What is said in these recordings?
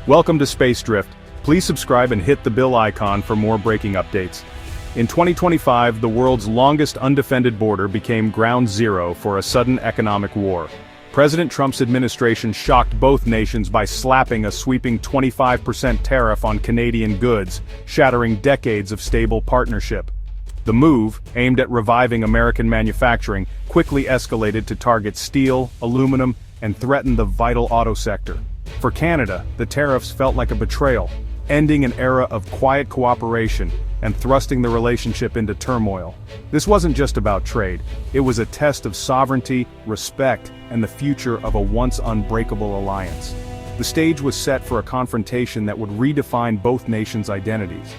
Welcome to Space Drift. Please subscribe and hit the bell icon for more breaking updates. In 2025, the world's longest undefended border became ground zero for a sudden economic war. President Trump's administration shocked both nations by slapping a sweeping 25% tariff on Canadian goods, shattering decades of stable partnership. The move, aimed at reviving American manufacturing, quickly escalated to target steel, aluminum, and threaten the vital auto sector. For Canada, the tariffs felt like a betrayal, ending an era of quiet cooperation and thrusting the relationship into turmoil. This wasn't just about trade, it was a test of sovereignty, respect, and the future of a once unbreakable alliance. The stage was set for a confrontation that would redefine both nations' identities.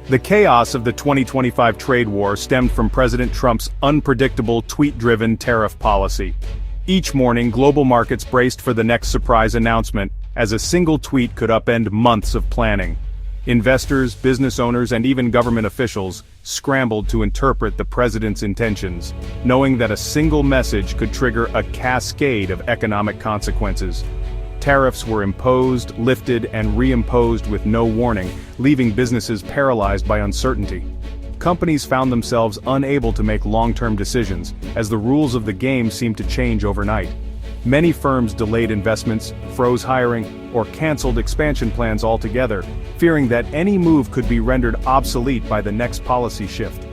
The chaos of the 2025 trade war stemmed from President Trump's unpredictable tweet-driven tariff policy. Each morning, global markets braced for the next surprise announcement, as a single tweet could upend months of planning. Investors, business owners, and even government officials scrambled to interpret the president's intentions, knowing that a single message could trigger a cascade of economic consequences. Tariffs were imposed, lifted, and reimposed with no warning, leaving businesses paralyzed by uncertainty. Companies found themselves unable to make long-term decisions, as the rules of the game seemed to change overnight. Many firms delayed investments, froze hiring, or canceled expansion plans altogether, fearing that any move could be rendered obsolete by the next policy shift.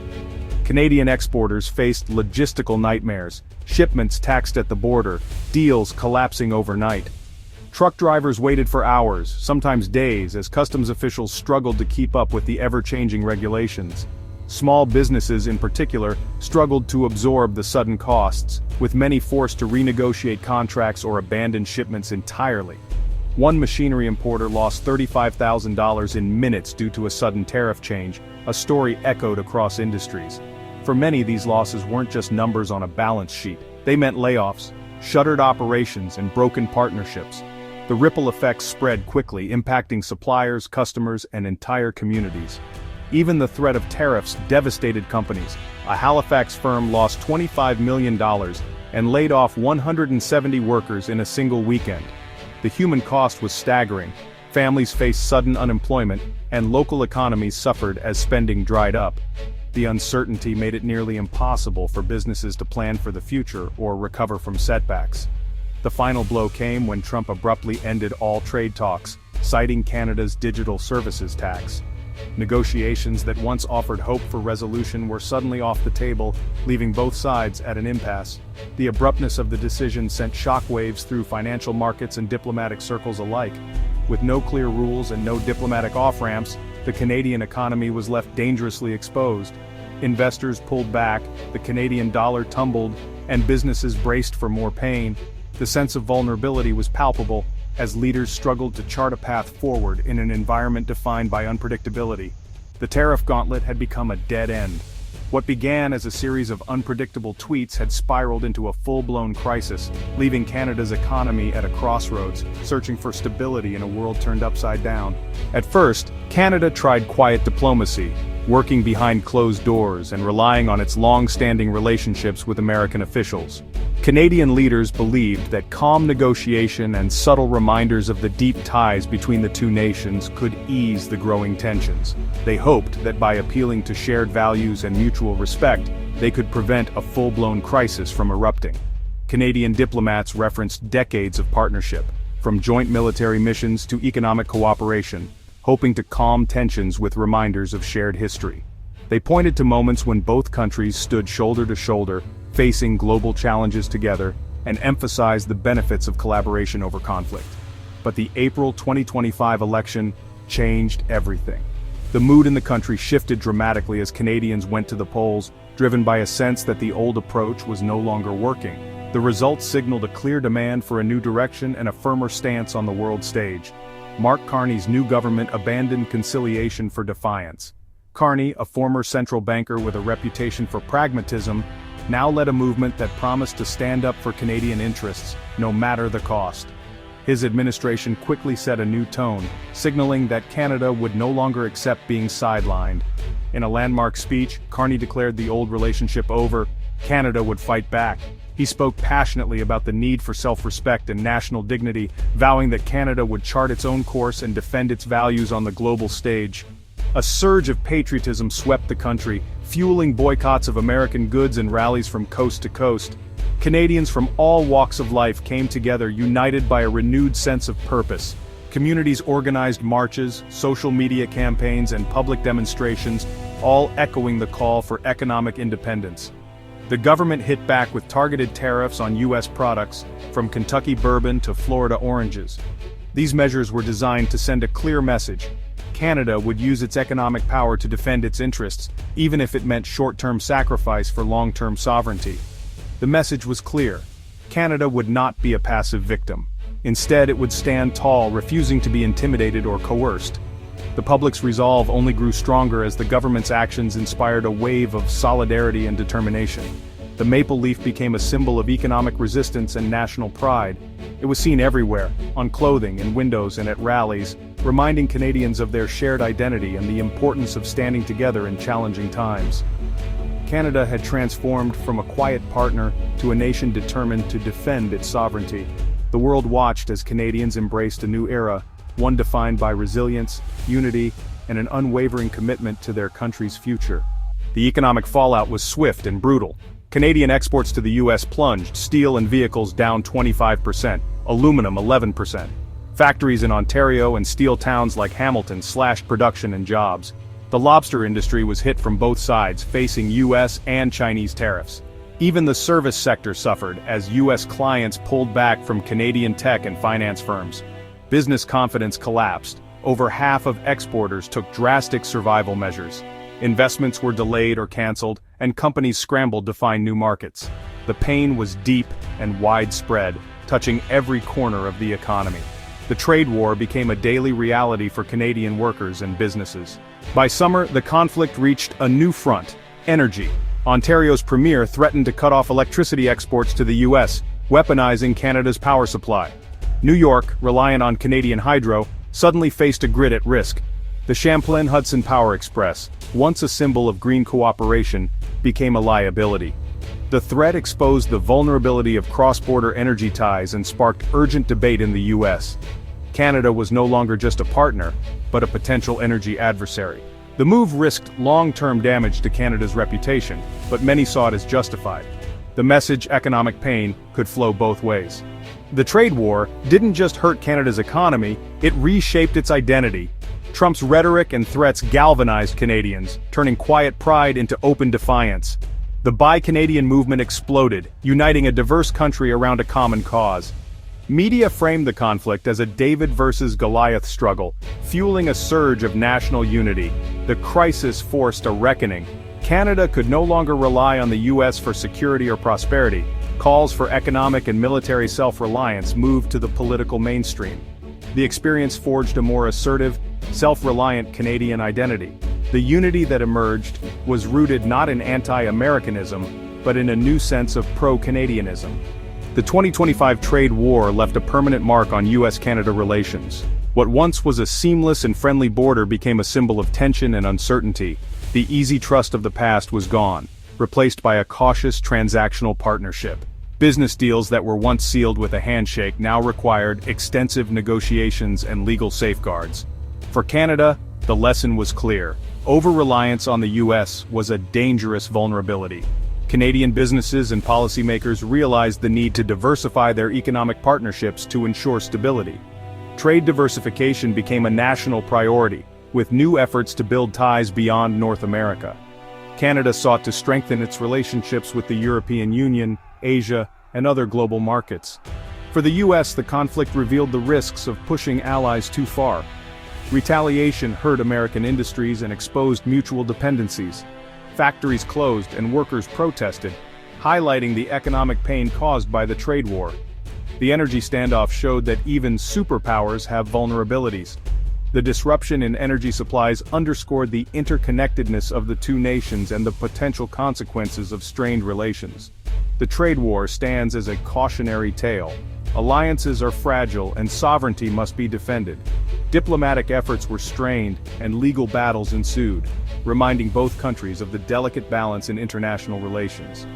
Canadian exporters faced logistical nightmares, shipments taxed at the border, deals collapsing overnight. Truck drivers waited for hours, sometimes days, as customs officials struggled to keep up with the ever-changing regulations. Small businesses in particular struggled to absorb the sudden costs, with many forced to renegotiate contracts or abandon shipments entirely. One machinery importer lost $35,000 in minutes due to a sudden tariff change, a story echoed across industries. For many, these losses weren't just numbers on a balance sheet. They meant layoffs, shuttered operations, and broken partnerships. The ripple effects spread quickly, impacting suppliers, customers, and entire communities. Even the threat of tariffs devastated companies. A Halifax firm lost $25 million and laid off 170 workers in a single weekend. The human cost was staggering. Families faced sudden unemployment, and local economies suffered as spending dried up. The uncertainty made it nearly impossible for businesses to plan for the future or recover from setbacks. The final blow came when Trump abruptly ended all trade talks, citing Canada's digital services tax. Negotiations that once offered hope for resolution were suddenly off the table, leaving both sides at an impasse. The abruptness of the decision sent shockwaves through financial markets and diplomatic circles alike. With no clear rules and no diplomatic off-ramps, the Canadian economy was left dangerously exposed. Investors pulled back, the Canadian dollar tumbled, and businesses braced for more pain. The sense of vulnerability was palpable, as leaders struggled to chart a path forward in an environment defined by unpredictability. The tariff gauntlet had become a dead end. What began as a series of unpredictable tweets had spiraled into a full-blown crisis, leaving Canada's economy at a crossroads, searching for stability in a world turned upside down. At first, Canada tried quiet diplomacy, working behind closed doors and relying on its long-standing relationships with American officials. Canadian leaders believed that calm negotiation and subtle reminders of the deep ties between the two nations could ease the growing tensions. They hoped that by appealing to shared values and mutual respect, they could prevent a full-blown crisis from erupting. Canadian diplomats referenced decades of partnership, from joint military missions to economic cooperation, hoping to calm tensions with reminders of shared history. They pointed to moments when both countries stood shoulder to shoulder, facing global challenges together, and emphasized the benefits of collaboration over conflict. But the April 2025 election changed everything. The mood in the country shifted dramatically as Canadians went to the polls, driven by a sense that the old approach was no longer working. The results signaled a clear demand for a new direction and a firmer stance on the world stage. Mark Carney's new government abandoned conciliation for defiance. Carney, a former central banker with a reputation for pragmatism, now led a movement that promised to stand up for Canadian interests, no matter the cost. His administration quickly set a new tone, signaling that Canada would no longer accept being sidelined. In a landmark speech, Carney declared the old relationship over. Canada would fight back. He spoke passionately about the need for self-respect and national dignity, vowing that Canada would chart its own course and defend its values on the global stage. A surge of patriotism swept the country, fueling boycotts of American goods and rallies from coast to coast. Canadians from all walks of life came together, united by a renewed sense of purpose. Communities organized marches, social media campaigns, and public demonstrations, all echoing the call for economic independence. The government hit back with targeted tariffs on U.S. products, from Kentucky bourbon to Florida oranges. These measures were designed to send a clear message. Canada would use its economic power to defend its interests, even if it meant short-term sacrifice for long-term sovereignty. The message was clear. Canada would not be a passive victim. Instead, it would stand tall, refusing to be intimidated or coerced. The public's resolve only grew stronger as the government's actions inspired a wave of solidarity and determination. The maple leaf became a symbol of economic resistance and national pride. It was seen everywhere, on clothing, in windows, and at rallies, reminding Canadians of their shared identity and the importance of standing together in challenging times. Canada had transformed from a quiet partner to a nation determined to defend its sovereignty. The world watched as Canadians embraced a new era, one defined by resilience, unity, and an unwavering commitment to their country's future. The economic fallout was swift and brutal. Canadian exports to the U.S. plunged, steel and vehicles down 25%, aluminum 11%. Factories in Ontario and steel towns like Hamilton slashed production and jobs. The lobster industry was hit from both sides, facing U.S. and Chinese tariffs. Even the service sector suffered as U.S. clients pulled back from Canadian tech and finance firms. Business confidence collapsed. Over half of exporters took drastic survival measures. Investments were delayed or canceled, and companies scrambled to find new markets. The pain was deep and widespread, touching every corner of the economy. The trade war became a daily reality for Canadian workers and businesses. By summer, the conflict reached a new front: energy. Ontario's premier threatened to cut off electricity exports to the U.S., weaponizing Canada's power supply. New York, reliant on Canadian hydro, suddenly faced a grid at risk. The Champlain-Hudson Power Express, once a symbol of green cooperation, became a liability. The threat exposed the vulnerability of cross-border energy ties and sparked urgent debate in the U.S. Canada was no longer just a partner, but a potential energy adversary. The move risked long-term damage to Canada's reputation, but many saw it as justified. The message, economic pain, could flow both ways. The trade war didn't just hurt Canada's economy, it reshaped its identity. Trump's rhetoric and threats galvanized Canadians, turning quiet pride into open defiance. The Buy Canadian movement exploded, uniting a diverse country around a common cause. Media framed the conflict as a David versus Goliath struggle, fueling a surge of national unity. The crisis forced a reckoning. Canada could no longer rely on the U.S. for security or prosperity. Calls for economic and military self-reliance moved to the political mainstream. The experience forged a more assertive, self-reliant Canadian identity. The unity that emerged was rooted not in anti-Americanism, but in a new sense of pro-Canadianism. The 2025 trade war left a permanent mark on U.S.-Canada relations. What once was a seamless and friendly border became a symbol of tension and uncertainty. The easy trust of the past was gone, replaced by a cautious transactional partnership. Business deals that were once sealed with a handshake now required extensive negotiations and legal safeguards. For Canada, the lesson was clear. Over-reliance on the U.S. was a dangerous vulnerability. Canadian businesses and policymakers realized the need to diversify their economic partnerships to ensure stability. Trade diversification became a national priority, with new efforts to build ties beyond North America. Canada sought to strengthen its relationships with the European Union, Asia, and other global markets. For the U.S., the conflict revealed the risks of pushing allies too far. Retaliation hurt American industries and exposed mutual dependencies. Factories closed and workers protested, highlighting the economic pain caused by the trade war. The energy standoff showed that even superpowers have vulnerabilities. The disruption in energy supplies underscored the interconnectedness of the two nations and the potential consequences of strained relations. The trade war stands as a cautionary tale. Alliances are fragile and sovereignty must be defended. Diplomatic efforts were strained and legal battles ensued, reminding both countries of the delicate balance in international relations.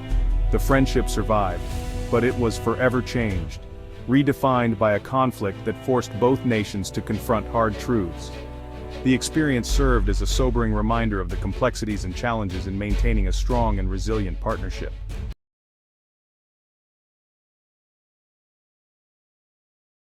The friendship survived, but it was forever changed, redefined by a conflict that forced both nations to confront hard truths. The experience served as a sobering reminder of the complexities and challenges in maintaining a strong and resilient partnership.